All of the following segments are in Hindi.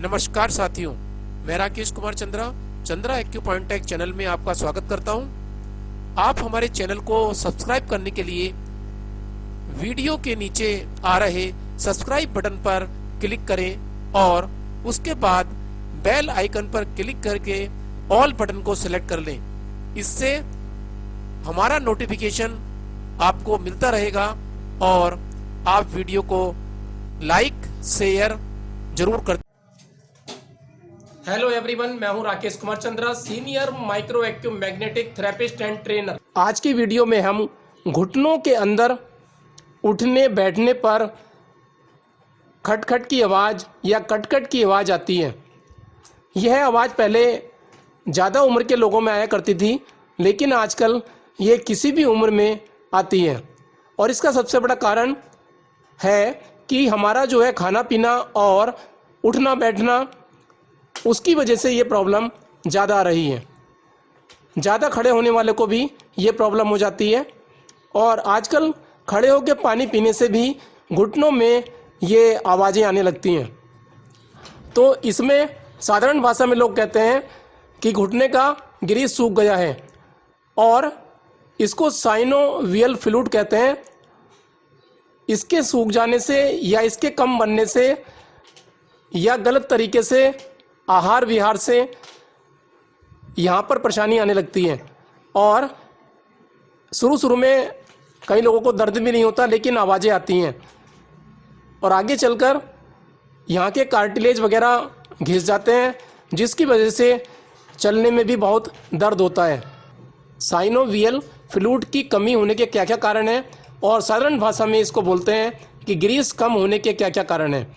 नमस्कार साथियों, मैं राकेश कुमार चंद्रा एक्यूपॉइंटेक चैनल में आपका स्वागत करता हूं। आप हमारे चैनल को सब्सक्राइब करने के लिए वीडियो के नीचे आ रहे सब्सक्राइब बटन पर क्लिक करें और उसके बाद बेल आइकन पर क्लिक करके ऑल बटन को सिलेक्ट कर लें। इससे हमारा नोटिफिकेशन आपको मिलता रहेगा और आप वीडियो को लाइक शेयर जरूर कर। हेलो एवरीवन, मैं हूं Rakesh Kumar Chandra, senior micro active magnetic therapist and trainer. आज की वीडियो में हम घुटनों के अंदर उठने बैठने पर खटखट की आवाज़ या कटकट की आवाज़ आती है। यह आवाज़ पहले ज़्यादा उम्र के लोगों में आया करती थी, लेकिन आजकल ये किसी भी उम्र में आती है और इसका सबसे बड़ा कारण है कि हमारा जो है खाना पीना और उठना बैठना, उसकी वजह से ये प्रॉब्लम ज़्यादा आ रही है। ज़्यादा खड़े होने वाले को भी ये प्रॉब्लम हो जाती है और आजकल खड़े होकर पानी पीने से भी घुटनों में ये आवाज़ें आने लगती हैं। तो इसमें साधारण भाषा में लोग कहते हैं कि घुटने का ग्रीस सूख गया है और इसको साइनोवियल फ्लूइड कहते हैं। इसके सूख जाने से या इसके कम बनने से या गलत तरीके से आहार विहार से यहाँ पर परेशानी आने लगती है और शुरू में कई लोगों को दर्द भी नहीं होता, लेकिन आवाज़ें आती हैं और आगे चलकर यहाँ के कार्टिलेज वगैरह घिस जाते हैं, जिसकी वजह से चलने में भी बहुत दर्द होता है। साइनोवियल फ्लूइड की कमी होने के क्या क्या कारण हैं और साधारण भाषा में इसको बोलते हैं कि ग्रीस कम होने के क्या क्या कारण हैं।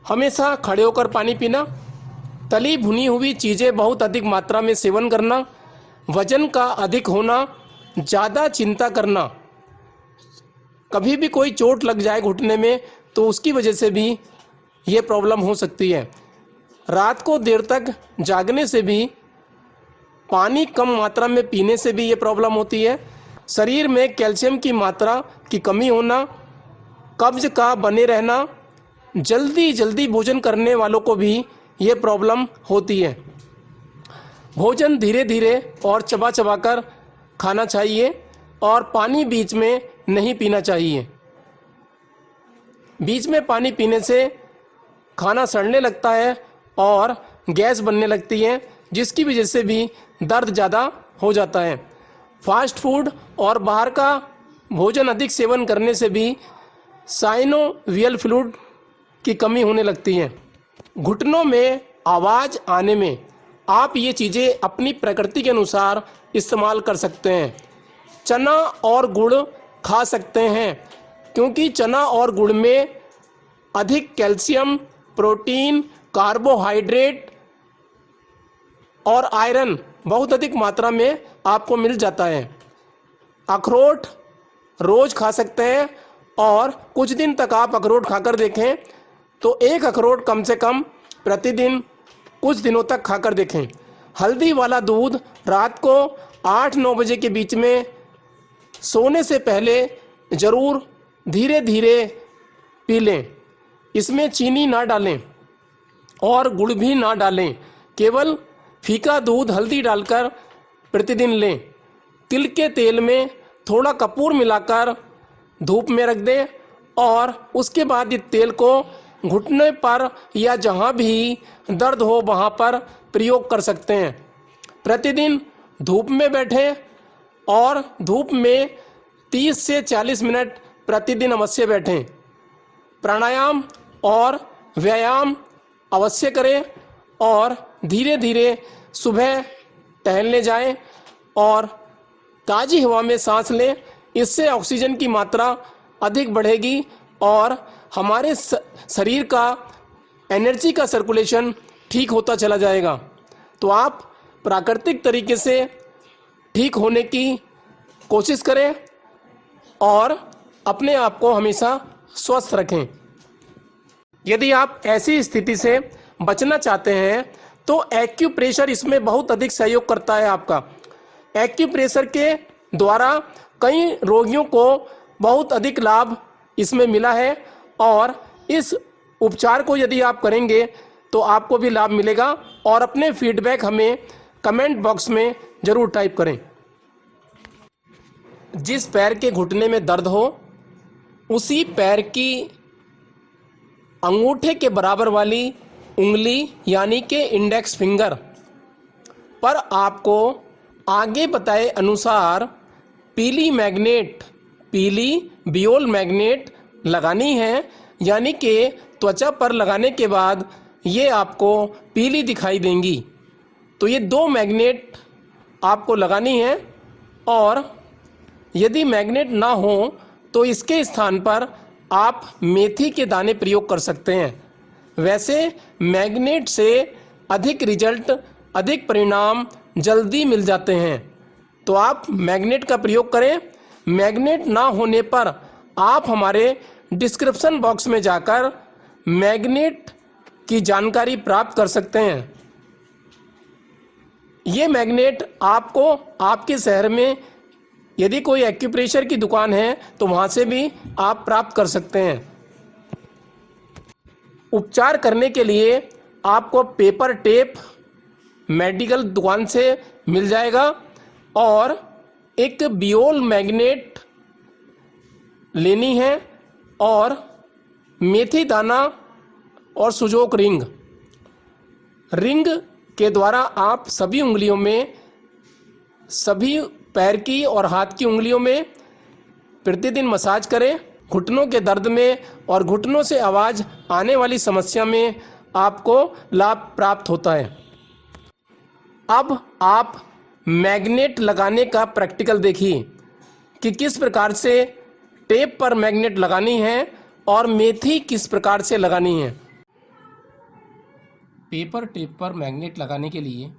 हमेशा खड़े होकर पानी पीना, तली भुनी हुई चीज़ें बहुत अधिक मात्रा में सेवन करना, वजन का अधिक होना, ज़्यादा चिंता करना, कभी भी कोई चोट लग जाए घुटने में तो उसकी वजह से भी ये प्रॉब्लम हो सकती है। रात को देर तक जागने से भी, पानी कम मात्रा में पीने से भी ये प्रॉब्लम होती है। शरीर में कैल्शियम की मात्रा की कमी होना, कब्ज का बने रहना, जल्दी भोजन करने वालों को भी ये प्रॉब्लम होती है। भोजन धीरे धीरे और चबा चबा कर खाना चाहिए और पानी बीच में नहीं पीना चाहिए। बीच में पानी पीने से खाना सड़ने लगता है और गैस बनने लगती है, जिसकी वजह से भी दर्द ज़्यादा हो जाता है। फास्ट फूड और बाहर का भोजन अधिक सेवन करने से भी साइनोवियल फ्लूइड की कमी होने लगती है। घुटनों में आवाज़ आने में आप ये चीज़ें अपनी प्रकृति के अनुसार इस्तेमाल कर सकते हैं। चना और गुड़ खा सकते हैं, क्योंकि चना और गुड़ में अधिक कैल्शियम, प्रोटीन, कार्बोहाइड्रेट और आयरन बहुत अधिक मात्रा में आपको मिल जाता है। अखरोट रोज़ खा सकते हैं और कुछ दिन तक आप अखरोट खाकर देखें तो एक अखरोट कम से कम प्रतिदिन कुछ दिनों तक खाकर देखें। हल्दी वाला दूध रात को 8-9 बजे के बीच में सोने से पहले ज़रूर धीरे धीरे पी लें। इसमें चीनी ना डालें और गुड़ भी ना डालें, केवल फीका दूध हल्दी डालकर प्रतिदिन लें। तिल के तेल में थोड़ा कपूर मिलाकर धूप में रख दें और उसके बाद इस तेल को घुटने पर या जहाँ भी दर्द हो वहाँ पर प्रयोग कर सकते हैं। प्रतिदिन धूप में बैठें और धूप में 30 से 40 मिनट प्रतिदिन अवश्य बैठें। प्राणायाम और व्यायाम अवश्य करें और धीरे धीरे सुबह टहलने जाएं और ताज़ी हवा में सांस लें। इससे ऑक्सीजन की मात्रा अधिक बढ़ेगी और हमारे शरीर का एनर्जी का सर्कुलेशन ठीक होता चला जाएगा। तो आप प्राकृतिक तरीके से ठीक होने की कोशिश करें और अपने आप को हमेशा स्वस्थ रखें। यदि आप ऐसी स्थिति से बचना चाहते हैं तो एक्यूप्रेशर इसमें बहुत अधिक सहयोग करता है आपका। एक्यूप्रेशर के द्वारा कई रोगियों को बहुत अधिक लाभ इसमें मिला है और इस उपचार को यदि आप करेंगे तो आपको भी लाभ मिलेगा। और अपने फीडबैक हमें कमेंट बॉक्स में ज़रूर टाइप करें। जिस पैर के घुटने में दर्द हो उसी पैर की अंगूठे के बराबर वाली उंगली यानी कि इंडेक्स फिंगर पर आपको आगे बताए अनुसार पीली बियोल मैग्नेट लगानी है, यानी कि त्वचा पर लगाने के बाद ये आपको पीली दिखाई देंगी। तो ये 2 मैग्नेट आपको लगानी है। और यदि मैग्नेट ना हो तो इसके स्थान पर आप मेथी के दाने प्रयोग कर सकते हैं। वैसे मैग्नेट से अधिक रिजल्ट, अधिक परिणाम जल्दी मिल जाते हैं, तो आप मैग्नेट का प्रयोग करें। मैग्नेट ना होने पर आप हमारे डिस्क्रिप्शन बॉक्स में जाकर मैग्नेट की जानकारी प्राप्त कर सकते हैं। ये मैग्नेट आपको आपके शहर में यदि कोई एक्यूप्रेशर की दुकान है तो वहाँ से भी आप प्राप्त कर सकते हैं। उपचार करने के लिए आपको पेपर टेप मेडिकल दुकान से मिल जाएगा और एक बियोल मैग्नेट लेनी है और मेथी दाना और सुजोक रिंग के द्वारा आप सभी उंगलियों में, सभी पैर की और हाथ की उंगलियों में प्रतिदिन मसाज करें। घुटनों के दर्द में और घुटनों से आवाज़ आने वाली समस्या में आपको लाभ प्राप्त होता है। अब आप मैग्नेट लगाने का प्रैक्टिकल देखिए कि किस प्रकार से टेप पर मैग्नेट लगानी है और मेथी किस प्रकार से लगानी है। पेपर टेप पर मैग्नेट लगाने के लिए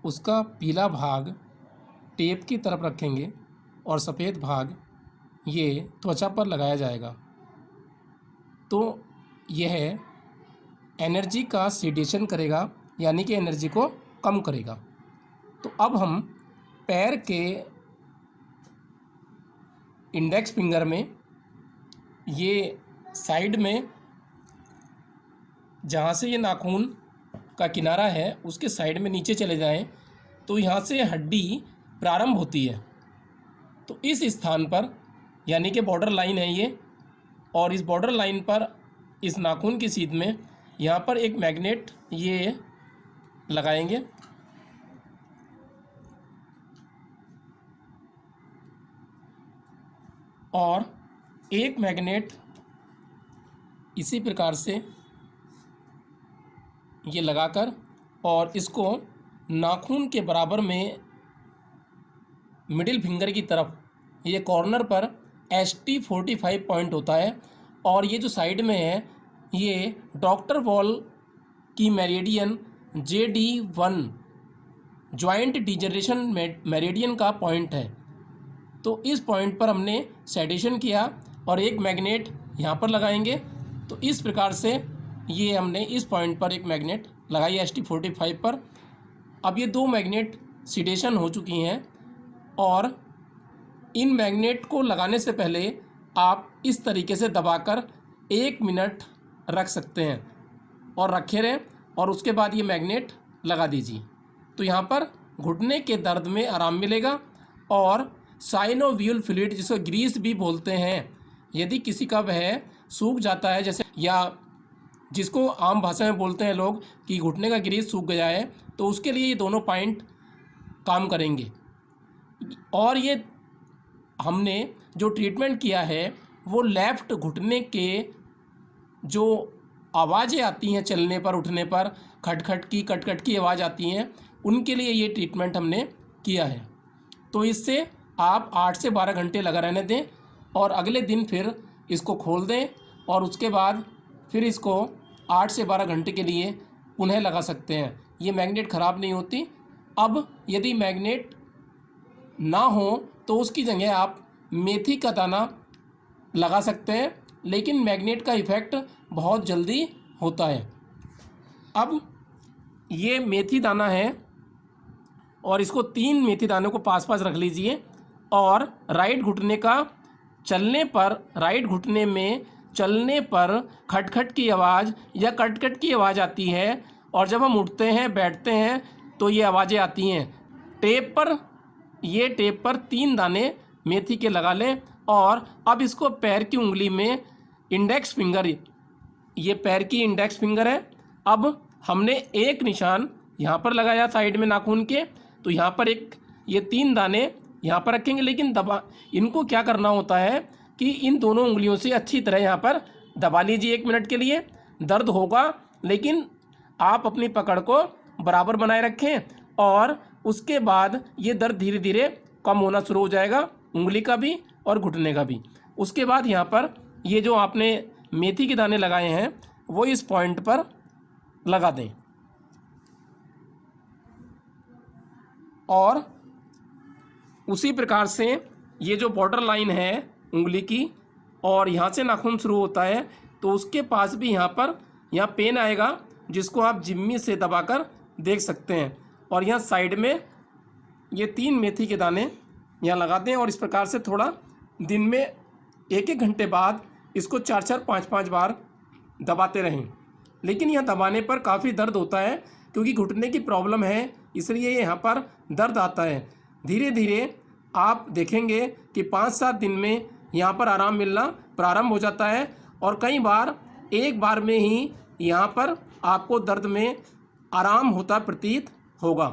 उसका पीला भाग टेप की तरफ रखेंगे और सफ़ेद भाग ये त्वचा पर लगाया जाएगा। तो यह एनर्जी का सीडेशन करेगा, यानी कि एनर्जी को कम करेगा। तो अब हम पैर के इंडेक्स फिंगर में ये साइड में जहाँ से ये नाखून का किनारा है उसके साइड में नीचे चले जाएं तो यहाँ से हड्डी प्रारंभ होती है। तो इस स्थान पर यानी कि बॉर्डर लाइन है ये, और इस बॉर्डर लाइन पर इस नाखून की सीध में यहाँ पर एक मैग्नेट ये लगाएंगे और एक मैग्नेट इसी प्रकार से ये लगाकर और इसको नाखून के बराबर में मिडिल फिंगर की तरफ ये कॉर्नर पर ST45 पॉइंट होता है और ये जो साइड में है ये डॉक्टर वॉल की meridian JD1 joint degeneration meridian का पॉइंट है। तो इस पॉइंट पर हमने सेडेशन किया और एक मैग्नेट यहाँ पर लगाएंगे। तो इस प्रकार से ये हमने इस पॉइंट पर एक मैग्नेट लगाई ST45 पर। अब ये 2 मैग्नेट सीडेशन हो चुकी हैं और इन मैग्नेट को लगाने से पहले आप इस तरीके से दबाकर 1 मिनट रख सकते हैं और रखे रहें और उसके बाद ये मैग्नेट लगा दीजिए। तो यहाँ पर घुटने के दर्द में आराम मिलेगा। और साइनोवियल फ्लूइड जिसको ग्रीस भी बोलते हैं, यदि किसी का वह सूख जाता है जैसे, या जिसको आम भाषा में बोलते हैं लोग कि घुटने का ग्रीस सूख गया है, तो उसके लिए ये दोनों पॉइंट काम करेंगे। और ये हमने जो ट्रीटमेंट किया है वो लेफ़्ट घुटने के जो आवाज़ें आती हैं चलने पर, उठने पर, खटखट की कटकट की आवाज़ आती हैं, उनके लिए ये ट्रीटमेंट हमने किया है। तो इससे आप 8 से 12 घंटे लगा रहने दें और अगले दिन फिर इसको खोल दें और उसके बाद फिर इसको 8 से 12 घंटे के लिए पुनः लगा सकते हैं। ये मैग्नेट ख़राब नहीं होती। अब यदि मैग्नेट ना हो तो उसकी जगह आप मेथी का दाना लगा सकते हैं, लेकिन मैग्नेट का इफ़ेक्ट बहुत जल्दी होता है। अब ये मेथी दाना है और इसको 3 मेथी दानों को पास पास रख लीजिए और राइट घुटने का चलने पर राइट घुटने में चलने पर खटखट की आवाज़ या कटकट की आवाज़ आती है, और जब हम उठते हैं बैठते हैं तो ये आवाज़ें आती हैं। टेप पर 3 दाने मेथी के लगा लें, और अब इसको पैर की उंगली में इंडेक्स फिंगर, ये पैर की इंडेक्स फिंगर है, अब हमने एक निशान यहाँ पर लगाया साइड में नाखून के, तो यहाँ पर ये 3 दाने यहाँ पर रखेंगे। लेकिन इनको क्या करना होता है कि इन दोनों उंगलियों से अच्छी तरह यहाँ पर दबा लीजिए 1 मिनट के लिए। दर्द होगा, लेकिन आप अपनी पकड़ को बराबर बनाए रखें, और उसके बाद ये दर्द धीरे धीरे कम होना शुरू हो जाएगा, उंगली का भी और घुटने का भी। उसके बाद यहाँ पर ये जो आपने मेथी के दाने लगाए हैं वो इस पॉइंट पर लगा दें, और उसी प्रकार से ये जो बॉर्डर लाइन है उंगली की, और यहाँ से नाखून शुरू होता है, तो उसके पास भी यहाँ पेन आएगा, जिसको आप जिम्मी से दबाकर देख सकते हैं। और यहाँ साइड में ये 3 मेथी के दाने यहाँ लगा दें, और इस प्रकार से थोड़ा दिन में 1-1 घंटे बाद इसको 4-4, 5-5 बार दबाते रहें। लेकिन यह दबाने पर काफ़ी दर्द होता है, क्योंकि घुटने की प्रॉब्लम है, इसलिए यहाँ पर दर्द आता है। धीरे धीरे आप देखेंगे कि 5-7 दिन में यहाँ पर आराम मिलना प्रारंभ हो जाता है, और कई बार एक बार में ही यहाँ पर आपको दर्द में आराम होता प्रतीत होगा।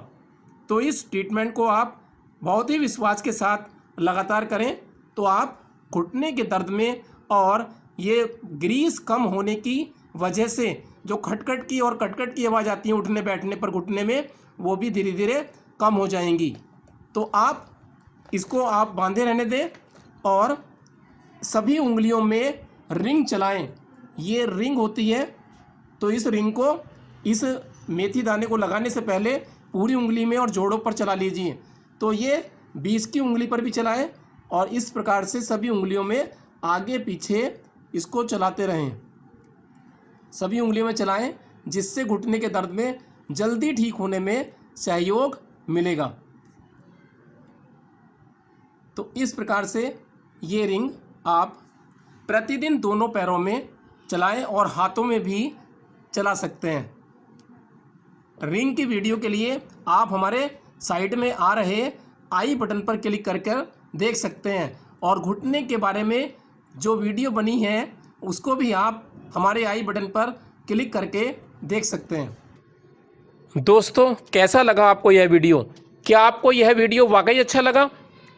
तो इस ट्रीटमेंट को आप बहुत ही विश्वास के साथ लगातार करें, तो आप घुटने के दर्द में और ये ग्रीस कम होने की वजह से जो खटखट की और कटकट की आवाज़ आती है उठने बैठने पर घुटने में, वो भी धीरे धीरे कम हो जाएंगी। तो आप इसको आप बांधे रहने दें, और सभी उंगलियों में रिंग चलाएं। ये रिंग होती है, तो इस रिंग को इस मेथी दाने को लगाने से पहले पूरी उंगली में और जोड़ों पर चला लीजिए। तो ये 20 की उंगली पर भी चलाएं, और इस प्रकार से सभी उंगलियों में आगे पीछे इसको चलाते रहें। सभी उंगलियों में चलाएं, जिससे घुटने के दर्द में जल्दी ठीक होने में सहयोग मिलेगा। तो इस प्रकार से ये रिंग आप प्रतिदिन दोनों पैरों में चलाएं, और हाथों में भी चला सकते हैं। रिंग की वीडियो के लिए आप हमारे साइड में आ रहे आई बटन पर क्लिक कर देख सकते हैं, और घुटने के बारे में जो वीडियो बनी है उसको भी आप हमारे आई बटन पर क्लिक करके देख सकते हैं। दोस्तों, कैसा लगा आपको यह वीडियो? क्या आपको यह वीडियो वाकई अच्छा लगा,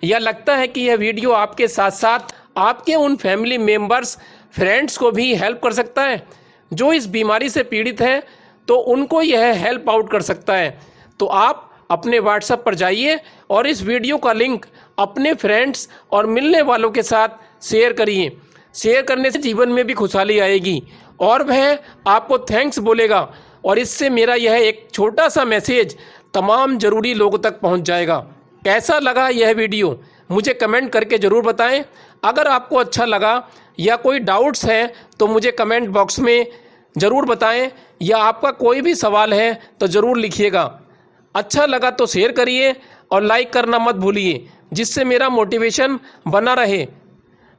या लगता है कि यह वीडियो आपके साथ साथ आपके उन फैमिली मेम्बर्स, फ्रेंड्स को भी हेल्प कर सकता है जो इस बीमारी से पीड़ित हैं, तो उनको यह हेल्प आउट कर सकता है? तो आप अपने व्हाट्सएप पर जाइए और इस वीडियो का लिंक अपने फ्रेंड्स और मिलने वालों के साथ शेयर करिए। शेयर करने से जीवन में भी खुशहाली आएगी, और वह आपको थैंक्स बोलेगा, और इससे मेरा यह एक छोटा सा मैसेज तमाम ज़रूरी लोगों तक पहुंच जाएगा। कैसा लगा यह वीडियो मुझे कमेंट करके ज़रूर बताएं। अगर आपको अच्छा लगा या कोई डाउट्स हैं तो मुझे कमेंट बॉक्स में ज़रूर बताएं, या आपका कोई भी सवाल है तो ज़रूर लिखिएगा। अच्छा लगा तो शेयर करिए और लाइक करना मत भूलिए, जिससे मेरा मोटिवेशन बना रहे।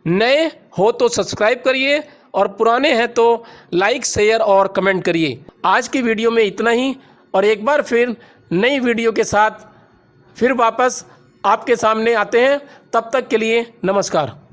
नए हो तो सब्सक्राइब करिए, और पुराने हैं तो लाइक, शेयर और कमेंट करिए। आज की वीडियो में इतना ही, और एक बार फिर नई वीडियो के साथ फिर वापस आपके सामने आते हैं। तब तक के लिए नमस्कार।